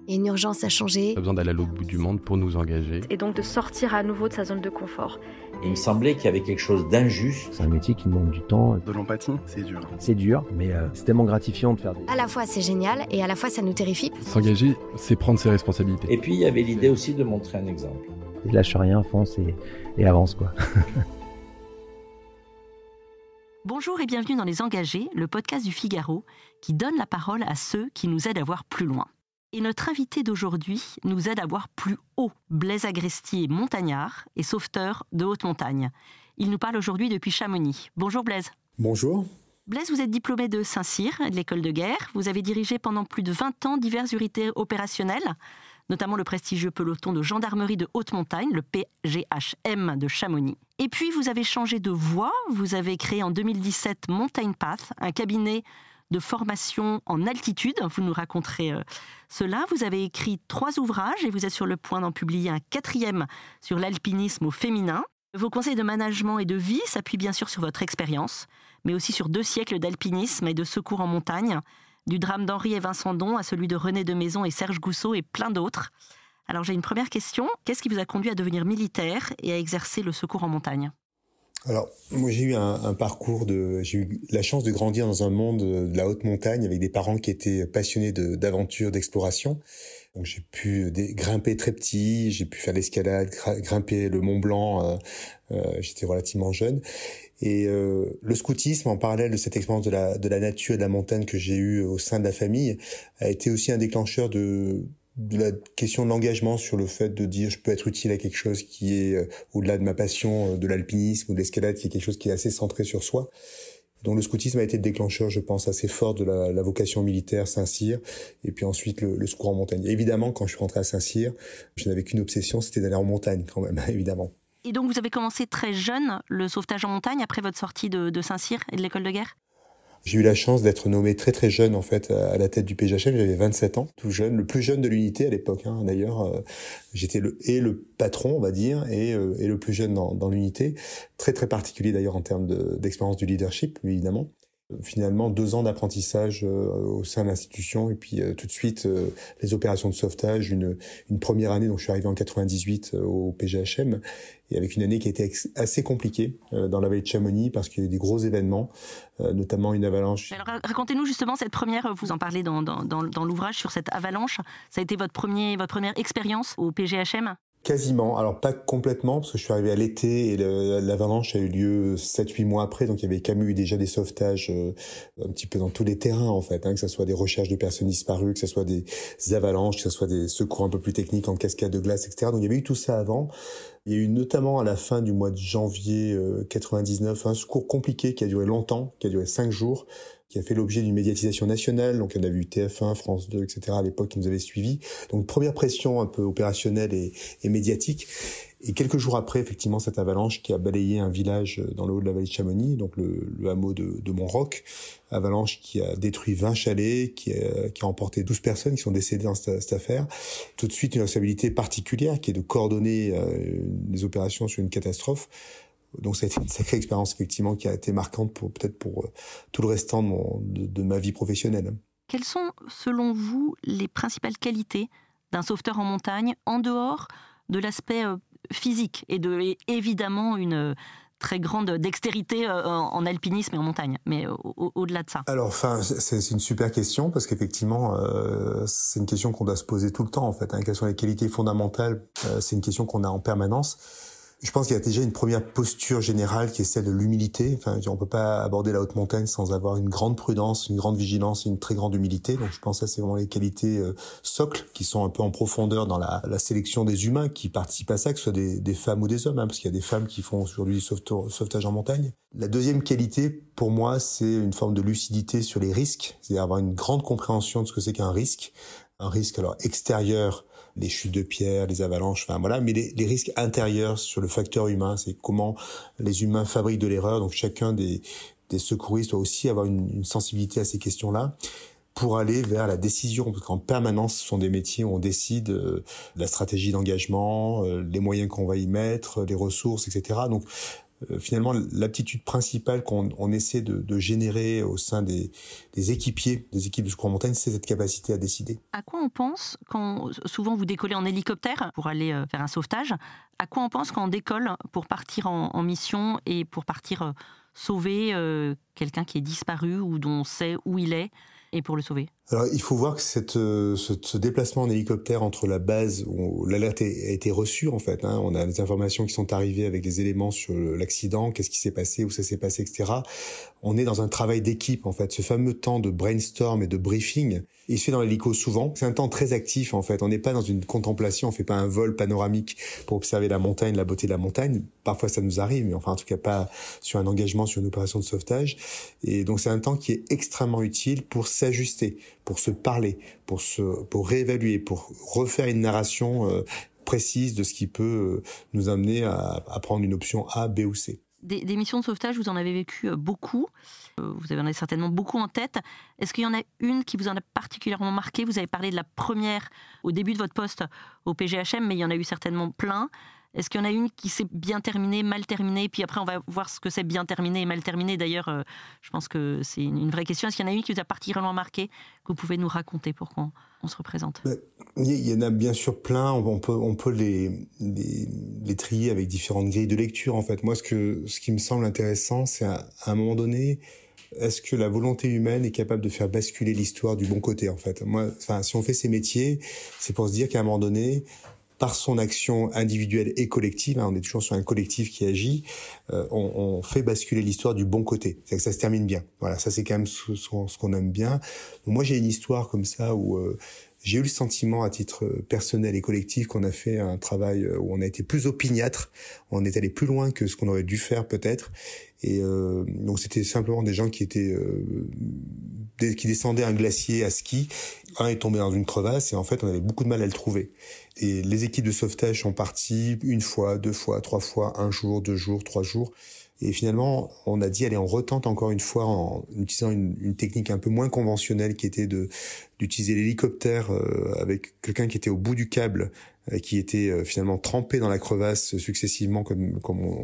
Il y a une urgence à changer. Pas besoin d'aller à l'autre bout du monde pour nous engager. Et donc de sortir à nouveau de sa zone de confort. Il me semblait qu'il y avait quelque chose d'injuste. C'est un métier qui demande du temps. De l'empathie, c'est dur. C'est dur, mais c'est tellement gratifiant de faire des... À la fois c'est génial et à la fois ça nous terrifie. S'engager, c'est prendre ses responsabilités. Et puis il y avait l'idée aussi de montrer un exemple. Et lâche rien, fonce et avance, quoi. Bonjour et bienvenue dans Les Engagés, le podcast du Figaro qui donne la parole à ceux qui nous aident à voir plus loin. Et notre invité d'aujourd'hui nous aide à voir plus haut. Blaise Agresti est montagnard et sauveteur de haute montagne. Il nous parle aujourd'hui depuis Chamonix. Bonjour Blaise. Bonjour. Blaise, vous êtes diplômé de Saint-Cyr, de l'école de guerre. Vous avez dirigé pendant plus de 20 ans diverses unités opérationnelles, notamment le prestigieux peloton de gendarmerie de haute montagne, le PGHM de Chamonix. Et puis, vous avez changé de voie. Vous avez créé en 2017 Mountain Path, un cabinet de formation en altitude. Vous nous raconterez cela. Vous avez écrit 3 ouvrages et vous êtes sur le point d'en publier un 4e sur l'alpinisme au féminin. Vos conseils de management et de vie s'appuient bien sûr sur votre expérience, mais aussi sur 2 siècles d'alpinisme et de secours en montagne, du drame d'Henri et Vincent Don à celui de René de Maison et Serge Gousseau et plein d'autres. Alors j'ai une première question. Qu'est-ce qui vous a conduit à devenir militaire et à exercer le secours en montagne ? Alors, moi j'ai eu un parcours j'ai eu la chance de grandir dans un monde de la haute montagne avec des parents qui étaient passionnés d'aventure, d'exploration. Donc j'ai pu grimper très petit, j'ai pu faire l'escalade, grimper le Mont Blanc, j'étais relativement jeune. Et le scoutisme, en parallèle de cette expérience de la nature et de la montagne que j'ai eue au sein de la famille, a été aussi un déclencheur de la question de l'engagement, sur le fait de dire je peux être utile à quelque chose qui est au-delà de ma passion de l'alpinisme ou de l'escalade, qui est quelque chose qui est assez centré sur soi. Donc le scoutisme a été le déclencheur, je pense, assez fort de la vocation militaire Saint-Cyr, et puis ensuite le secours en montagne. Et évidemment, quand je suis rentré à Saint-Cyr, je n'avais qu'une obsession, c'était d'aller en montagne quand même, évidemment. Et donc vous avez commencé très jeune le sauvetage en montagne après votre sortie de Saint-Cyr et de l'école de guerre ? J'ai eu la chance d'être nommé très très jeune en fait à la tête du PGHM. J'avais 27 ans, tout jeune, le plus jeune de l'unité à l'époque. D'ailleurs, j'étais le patron, on va dire, et le plus jeune dans l'unité. Très très particulier d'ailleurs en termes d'expérience du leadership, évidemment. Finalement, 2 ans d'apprentissage au sein de l'institution, et puis tout de suite les opérations de sauvetage. Une première année, donc je suis arrivé en 98 au PGHM, et avec une année qui a été assez compliquée dans la vallée de Chamonix parce qu'il y a eu des gros événements, notamment une avalanche. Alors racontez-nous justement cette première, vous en parlez dans l'ouvrage sur cette avalanche. Ça a été votre première expérience au PGHM ? Quasiment, alors pas complètement, parce que je suis arrivé à l'été et l'avalanche a eu lieu 7-8 mois après, donc il y avait quand même eu déjà des sauvetages un petit peu dans tous les terrains en fait, que ce soit des recherches de personnes disparues, que ce soit des avalanches, que ce soit des secours un peu plus techniques en cascade de glace, etc. Donc il y avait eu tout ça avant. Il y a eu notamment à la fin du mois de janvier 99 un secours compliqué qui a duré longtemps, qui a duré 5 jours, qui a fait l'objet d'une médiatisation nationale. Donc on a vu TF1, France 2, etc. à l'époque qui nous avaient suivis. Donc première pression un peu opérationnelle et médiatique. Et quelques jours après, effectivement, cette avalanche qui a balayé un village dans le haut de la vallée de Chamonix, donc le hameau de Montroc. Avalanche qui a détruit 20 chalets, qui a emporté 12 personnes qui sont décédées dans cette affaire. Tout de suite, une responsabilité particulière qui est de coordonner les opérations sur une catastrophe. Donc ça a été une sacrée expérience effectivement qui a été marquante pour tout le restant de ma vie professionnelle. Quelles sont, selon vous, les principales qualités d'un sauveteur en montagne, en dehors de l'aspect physique et évidemment une très grande dextérité en alpinisme et en montagne, mais au-delà de ça? Alors, c'est une super question parce qu'effectivement, c'est une question qu'on doit se poser tout le temps en fait. Quelles sont les qualités fondamentales? C'est une question qu'on a en permanence. Je pense qu'il y a déjà une première posture générale qui est celle de l'humilité. On peut pas aborder la haute montagne sans avoir une grande prudence, une grande vigilance et une très grande humilité. Donc je pense que ça, c'est vraiment les qualités socles qui sont un peu en profondeur dans la sélection des humains qui participent à ça, que ce soit des femmes ou des hommes, parce qu'il y a des femmes qui font aujourd'hui du sauvetage en montagne. La deuxième qualité, pour moi, c'est une forme de lucidité sur les risques, c'est-à-dire avoir une grande compréhension de ce que c'est qu'un risque. Un risque alors extérieur, les chutes de pierres, les avalanches, mais les risques intérieurs sur le facteur humain, c'est comment les humains fabriquent de l'erreur. Donc chacun des secouristes doit aussi avoir une sensibilité à ces questions-là pour aller vers la décision, parce qu'en permanence, ce sont des métiers où on décide la stratégie d'engagement, les moyens qu'on va y mettre, les ressources, etc. Donc finalement, l'aptitude principale qu'on essaie de générer au sein des équipiers, des équipes de secours en montagne, c'est cette capacité à décider. À quoi on pense quand souvent vous décollez en hélicoptère pour aller faire un sauvetage? À quoi on pense quand on décolle pour partir en mission et pour partir sauver quelqu'un qui est disparu ou dont on sait où il est et pour le sauver? Alors, il faut voir que ce déplacement en hélicoptère entre la base où l'alerte a été reçue, en fait, hein, on a des informations qui sont arrivées avec des éléments sur l'accident, qu'est-ce qui s'est passé, où ça s'est passé, etc. On est dans un travail d'équipe, en fait. Ce fameux temps de brainstorm et de briefing, il se fait dans l'hélico souvent. C'est un temps très actif, en fait. On n'est pas dans une contemplation, on fait pas un vol panoramique pour observer la montagne, la beauté de la montagne. Parfois, ça nous arrive, mais enfin, en tout cas, pas sur un engagement, sur une opération de sauvetage. Et donc, c'est un temps qui est extrêmement utile pour s'ajuster, pour se parler, pour réévaluer, pour refaire une narration précise de ce qui peut nous amener à prendre une option A, B ou C. Des missions de sauvetage, vous en avez vécu beaucoup. Vous en avez certainement beaucoup en tête. Est-ce qu'il y en a une qui vous en a particulièrement marqué? Vous avez parlé de la première au début de votre poste au PGHM, mais il y en a eu certainement plein. Est-ce qu'il y en a une qui s'est bien terminée, mal terminée? Puis après, on va voir ce que c'est bien terminé et mal terminé. D'ailleurs, je pense que c'est une vraie question. Est-ce qu'il y en a une qui vous a particulièrement marqué, que vous pouvez nous raconter pour qu'on se représente? Il y en a bien sûr plein. On peut les trier avec différentes grilles de lecture. En fait, moi, ce qui me semble intéressant, c'est à un moment donné, est-ce que la volonté humaine est capable de faire basculer l'histoire du bon côté, en fait? Moi, enfin, si on fait ces métiers, c'est pour se dire qu'à un moment donné, par son action individuelle et collective, hein, on est toujours sur un collectif qui agit, on fait basculer l'histoire du bon côté. C'est que ça se termine bien. Voilà, ça c'est quand même ce qu'on aime bien. Donc moi j'ai une histoire comme ça où j'ai eu le sentiment à titre personnel et collectif qu'on a fait un travail où on a été plus opiniâtre, on est allé plus loin que ce qu'on aurait dû faire peut-être. Et donc c'était simplement des gens qui étaient qui descendaient un glacier à ski. Un est tombé dans une crevasse et en fait on avait beaucoup de mal à le trouver. Et les équipes de sauvetage sont parties une fois, deux fois, trois fois, un jour, 2 jours, 3 jours. Et finalement, on a dit, allez, on retente encore une fois en utilisant une technique un peu moins conventionnelle qui était d'utiliser l'hélicoptère avec quelqu'un qui était au bout du câble, qui était finalement trempé dans la crevasse successivement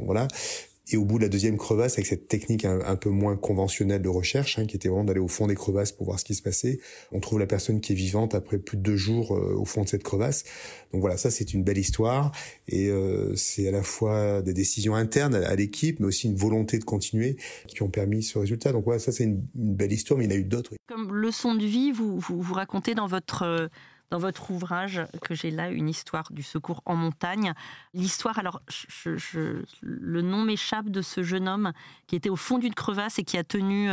voilà. Et au bout de la deuxième crevasse, avec cette technique un peu moins conventionnelle de recherche, hein, qui était vraiment d'aller au fond des crevasses pour voir ce qui se passait, on trouve la personne qui est vivante après plus de 2 jours au fond de cette crevasse. Donc voilà, ça c'est une belle histoire. Et c'est à la fois des décisions internes à l'équipe, mais aussi une volonté de continuer qui ont permis ce résultat. Donc voilà, ça c'est une belle histoire, mais il y en a eu d'autres. Comme leçon de vie, vous racontez dans votre ouvrage, que j'ai là, une histoire du secours en montagne. L'histoire, alors, le nom m'échappe de ce jeune homme qui était au fond d'une crevasse et qui a tenu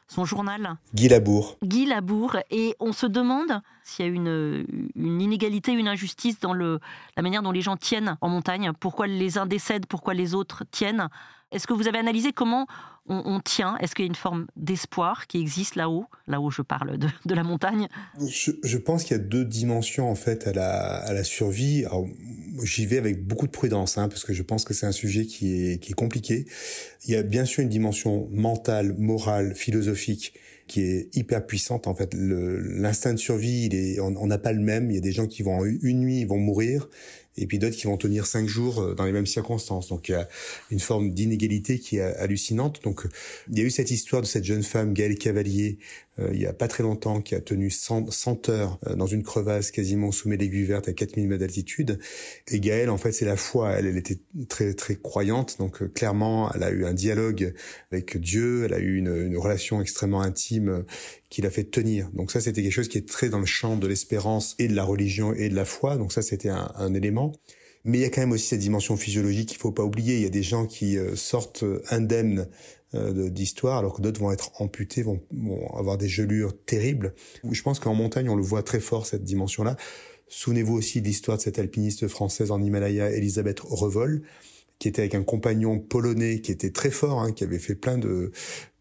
son journal. Guy Labour. Guy Labour. Et on se demande s'il y a une inégalité, une injustice dans la manière dont les gens tiennent en montagne. Pourquoi les uns décèdent, pourquoi les autres tiennent. Est-ce que vous avez analysé comment on tient? Est-ce qu'il y a une forme d'espoir qui existe là-haut? Là-haut, je parle de la montagne. Je pense qu'il y a 2 dimensions en fait à la survie. Alors, j'y vais avec beaucoup de prudence, hein, parce que je pense que c'est un sujet qui est compliqué. Il y a bien sûr une dimension mentale, morale, philosophique qui est hyper puissante. En fait, l'instinct de survie, on n'a pas le même. Il y a des gens qui vont en une nuit, ils vont mourir. Et puis d'autres qui vont tenir 5 jours dans les mêmes circonstances. Donc il y a une forme d'inégalité qui est hallucinante. Donc il y a eu cette histoire de cette jeune femme, Gaëlle Cavalier, il y a pas très longtemps, qui a tenu 100 heures dans une crevasse quasiment au sommet de l'Aiguille Verte à 4000 mètres d'altitude. Et Gaëlle, en fait, c'est la foi. Elle était très très croyante. Donc clairement, elle a eu un dialogue avec Dieu. Elle a eu une relation extrêmement intime qui l'a fait tenir. Donc ça, c'était quelque chose qui est très dans le champ de l'espérance et de la religion et de la foi. Donc ça, c'était un élément. Mais il y a quand même aussi cette dimension physiologique qu'il faut pas oublier. Il y a des gens qui sortent indemnes d'histoire, alors que d'autres vont être amputés, vont avoir des gelures terribles. Je pense qu'en montagne, on le voit très fort, cette dimension-là. Souvenez-vous aussi de l'histoire de cette alpiniste française en Himalaya, Elisabeth Revol, qui était avec un compagnon polonais qui était très fort, hein, qui avait fait plein de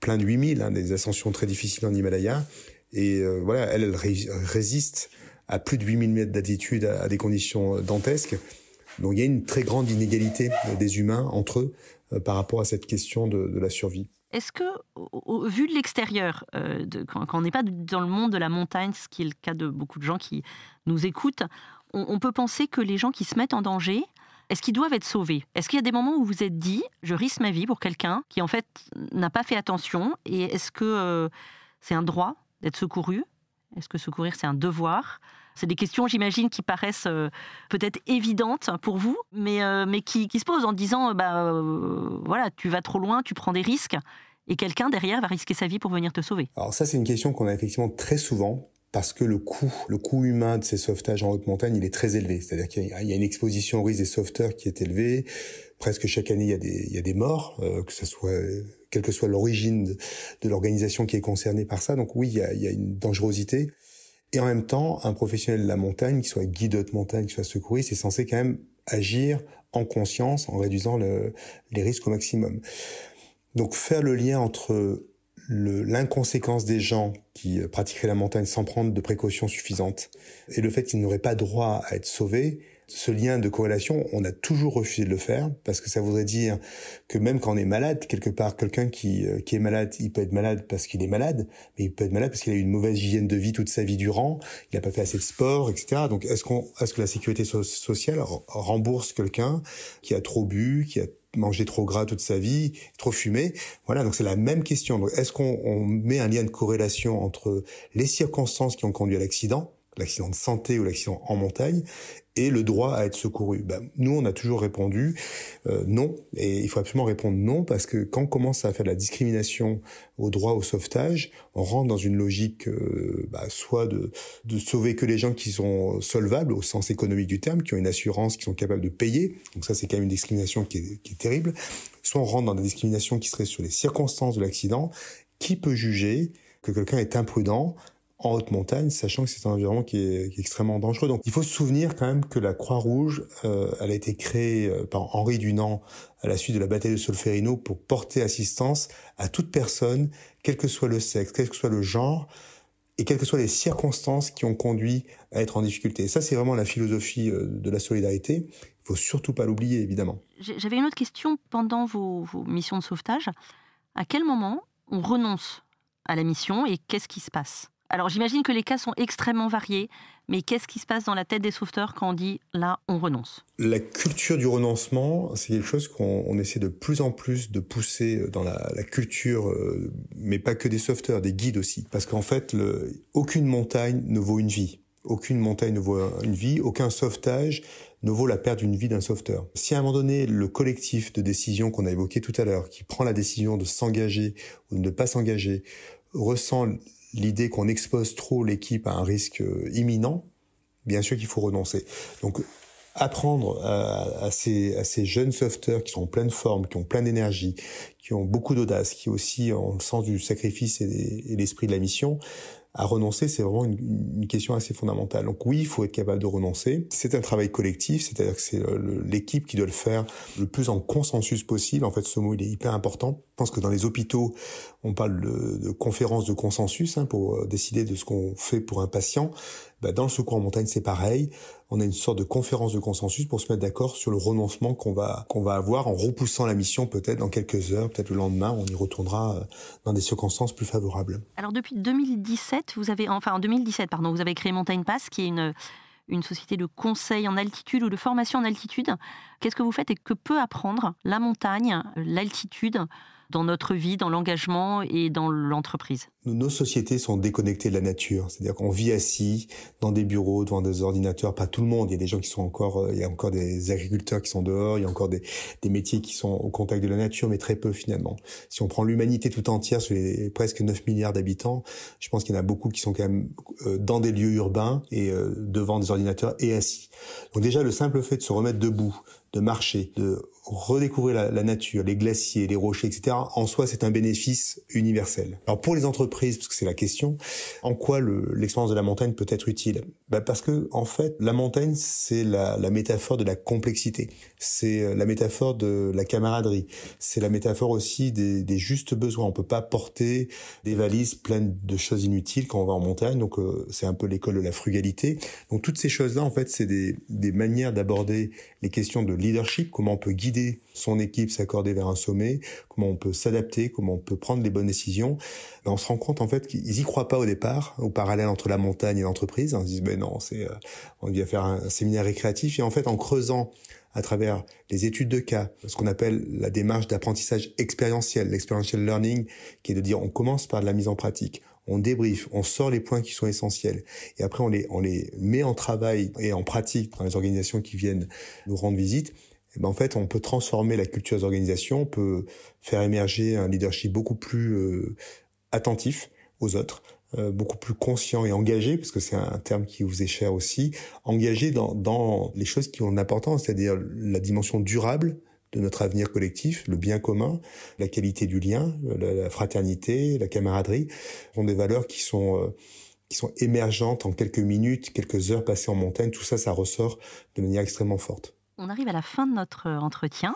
8000, hein, des ascensions très difficiles en Himalaya. Et voilà, elle résiste à plus de 8000 mètres d'altitude à des conditions dantesques. Donc il y a une très grande inégalité des humains entre eux par rapport à cette question de la survie. Est-ce que, vu de l'extérieur, quand on n'est pas dans le monde de la montagne, ce qui est le cas de beaucoup de gens qui nous écoutent, on peut penser que les gens qui se mettent en danger, est-ce qu'ils doivent être sauvés? Est-ce qu'il y a des moments où vous vous êtes dit, je risque ma vie pour quelqu'un qui en fait n'a pas fait attention? Et est-ce que c'est un droit d'être secouru? Est-ce que secourir, c'est un devoir? C'est des questions, j'imagine, qui paraissent peut-être évidentes pour vous, mais qui se posent en disant, voilà, tu vas trop loin, tu prends des risques, et quelqu'un derrière va risquer sa vie pour venir te sauver. Alors ça, c'est une question qu'on a effectivement très souvent, parce que le coût humain de ces sauvetages en haute montagne, il est très élevé. C'est-à-dire qu'il y a une exposition au risque des sauveteurs qui est élevée. Presque chaque année, il y a des morts, quelle que soit l'origine de l'organisation qui est concernée par ça. Donc oui, il y a une dangerosité. Et en même temps, un professionnel de la montagne, qui soit guide de haute montagne, qui soit secouriste, c'est censé quand même agir en conscience, en réduisant les risques au maximum. Donc faire le lien entre l'inconséquence des gens qui pratiqueraient la montagne sans prendre de précautions suffisantes et le fait qu'ils n'auraient pas droit à être sauvés, ce lien de corrélation, on a toujours refusé de le faire parce que ça voudrait dire que même quand on est malade, quelque part, quelqu'un qui est malade, il peut être malade parce qu'il est malade, mais il peut être malade parce qu'il a eu une mauvaise hygiène de vie toute sa vie durant, il n'a pas fait assez de sport, etc. Donc est-ce que la sécurité sociale rembourse quelqu'un qui a trop bu, qui a mangé trop gras toute sa vie, trop fumé? Voilà, donc c'est la même question. Donc est-ce qu'on met un lien de corrélation entre les circonstances qui ont conduit à l'accident de santé ou l'accident en montagne, et le droit à être secouru? Nous, on a toujours répondu non, et il faut absolument répondre non, parce que quand on commence à faire de la discrimination au droit au sauvetage, on rentre dans une logique soit de sauver que les gens qui sont solvables au sens économique du terme, qui ont une assurance, qui sont capables de payer, donc ça c'est quand même une discrimination qui est terrible, soit on rentre dans des discriminations qui seraient sur les circonstances de l'accident. Qui peut juger que quelqu'un est imprudent en haute montagne, sachant que c'est un environnement qui est extrêmement dangereux? Donc il faut se souvenir quand même que la Croix-Rouge, elle a été créée par Henri Dunant à la suite de la bataille de Solferino pour porter assistance à toute personne, quel que soit le sexe, quel que soit le genre, et quelles que soient les circonstances qui ont conduit à être en difficulté. Et ça, c'est vraiment la philosophie de la solidarité. Il faut surtout pas l'oublier, évidemment. J'avais une autre question pendant vos missions de sauvetage. À quel moment on renonce à la mission et qu'est-ce qui se passe? Alors j'imagine que les cas sont extrêmement variés, mais qu'est-ce qui se passe dans la tête des sauveteurs quand on dit « là, on renonce » ? La culture du renoncement, c'est quelque chose qu'on essaie de plus en plus de pousser dans la culture, mais pas que des sauveteurs, des guides aussi. Parce qu'en fait, aucune montagne ne vaut une vie. Aucune montagne ne vaut une vie, aucun sauvetage ne vaut la perte d'une vie d'un sauveteur. Si à un moment donné, le collectif de décision qu'on a évoqué tout à l'heure, qui prend la décision de s'engager ou de ne pas s'engager, ressent l'idée qu'on expose trop l'équipe à un risque imminent, bien sûr qu'il faut renoncer. Donc, apprendre à ces jeunes sauveteurs qui sont en pleine forme, qui ont plein d'énergie, qui ont beaucoup d'audace, qui aussi ont le sens du sacrifice et l'esprit de la mission, à renoncer, c'est vraiment une question assez fondamentale. Donc oui, il faut être capable de renoncer. C'est un travail collectif, c'est-à-dire que c'est l'équipe qui doit le faire le plus en consensus possible. En fait, ce mot, il est hyper important. Je pense que dans les hôpitaux, on parle de conférences de consensus pour décider de ce qu'on fait pour un patient. Dans le secours en montagne, c'est pareil. On a une sorte de conférence de consensus pour se mettre d'accord sur le renoncement qu'on va avoir en repoussant la mission peut-être dans quelques heures, peut-être le lendemain, on y retournera dans des circonstances plus favorables. Alors depuis 2017, vous avez créé Montagne Pass, qui est une société de conseil en altitude ou de formation en altitude. Qu'est-ce que vous faites et que peut apprendre la montagne, l'altitude, dans notre vie, dans l'engagement et dans l'entreprise? Nos sociétés sont déconnectées de la nature. C'est-à-dire qu'on vit assis dans des bureaux, devant des ordinateurs. Pas tout le monde. Il y a des gens qui sont il y a encore des agriculteurs qui sont dehors. Il y a encore des métiers qui sont au contact de la nature, mais très peu finalement. Si on prend l'humanité tout entière sur les presque 9 milliards d'habitants, je pense qu'il y en a beaucoup qui sont quand même dans des lieux urbains et devant des ordinateurs et assis. Donc déjà, le simple fait de se remettre debout, de marcher, de redécouvrir la nature, les glaciers, les rochers, etc. En soi, c'est un bénéfice universel. Alors pour les entreprises, parce que c'est la question, en quoi l'expérience de la montagne peut être utile? Parce que en fait, la montagne, c'est la métaphore de la complexité. C'est la métaphore de la camaraderie. C'est la métaphore aussi des justes besoins. On peut pas porter des valises pleines de choses inutiles quand on va en montagne. Donc c'est un peu l'école de la frugalité. Donc toutes ces choses-là, en fait, c'est des manières d'aborder les questions de leadership, comment on peut guider son équipe, s'accorder vers un sommet, comment on peut s'adapter, comment on peut prendre les bonnes décisions. On se rend compte en fait qu'ils y croient pas au départ, au parallèle entre la montagne et l'entreprise. On se dit non, on vient faire un séminaire récréatif, et en fait en creusant à travers les études de cas, ce qu'on appelle la démarche d'apprentissage expérientiel, l'experiential learning, qui est de dire on commence par de la mise en pratique, on débriefe, on sort les points qui sont essentiels, et après on les met en travail et en pratique dans les organisations qui viennent nous rendre visite. Et ben en fait, on peut transformer la culture des organisations, on peut faire émerger un leadership beaucoup plus attentif aux autres, beaucoup plus conscient et engagé, parce que c'est un terme qui vous est cher aussi, engagé dans les choses qui ont de l'importance, c'est-à-dire la dimension durable de notre avenir collectif, le bien commun, la qualité du lien, la fraternité, la camaraderie, sont des valeurs qui sont émergentes en quelques minutes, quelques heures passées en montagne. Tout ça, ça ressort de manière extrêmement forte. On arrive à la fin de notre entretien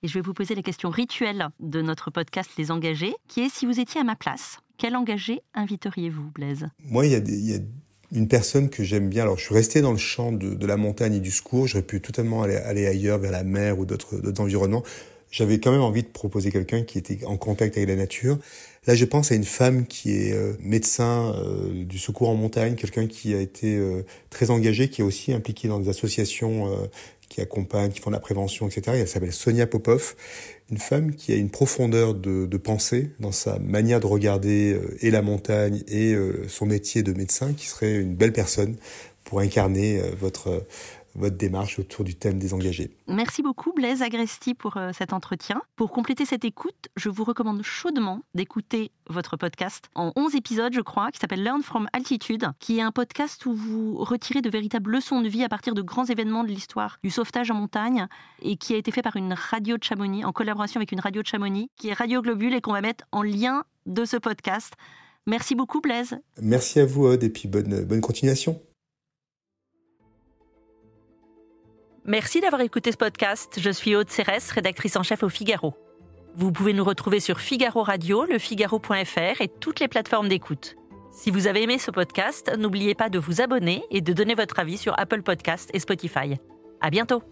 et je vais vous poser la question rituelle de notre podcast Les Engagés, qui est: si vous étiez à ma place, quel engagé inviteriez-vous, Blaise ? Moi, il y a une personne que j'aime bien. Alors, je suis resté dans le champ de la montagne et du secours. J'aurais pu totalement aller ailleurs, vers la mer ou d'autres environnements. J'avais quand même envie de proposer quelqu'un qui était en contact avec la nature. Là, je pense à une femme qui est médecin du secours en montagne, quelqu'un qui a été très engagé, qui est aussi impliqué dans des associations qui accompagnent, qui font de la prévention, etc. Elle s'appelle Sonia Popov, une femme qui a une profondeur de pensée dans sa manière de regarder et la montagne et son métier de médecin, qui serait une belle personne pour incarner votre démarche autour du thème des engagés. Merci beaucoup Blaise Agresti pour cet entretien. Pour compléter cette écoute, je vous recommande chaudement d'écouter votre podcast en 11 épisodes, je crois, qui s'appelle Learn from Altitude, qui est un podcast où vous retirez de véritables leçons de vie à partir de grands événements de l'histoire du sauvetage en montagne et qui a été fait par une radio de Chamonix, en collaboration avec une radio de Chamonix, qui est Radio Globule et qu'on va mettre en lien de ce podcast. Merci beaucoup Blaise. Merci à vous Aude et puis bonne continuation. Merci d'avoir écouté ce podcast. Je suis Aude Cérès, rédactrice en chef au Figaro. Vous pouvez nous retrouver sur Figaro Radio, lefigaro.fr et toutes les plateformes d'écoute. Si vous avez aimé ce podcast, n'oubliez pas de vous abonner et de donner votre avis sur Apple Podcasts et Spotify. À bientôt.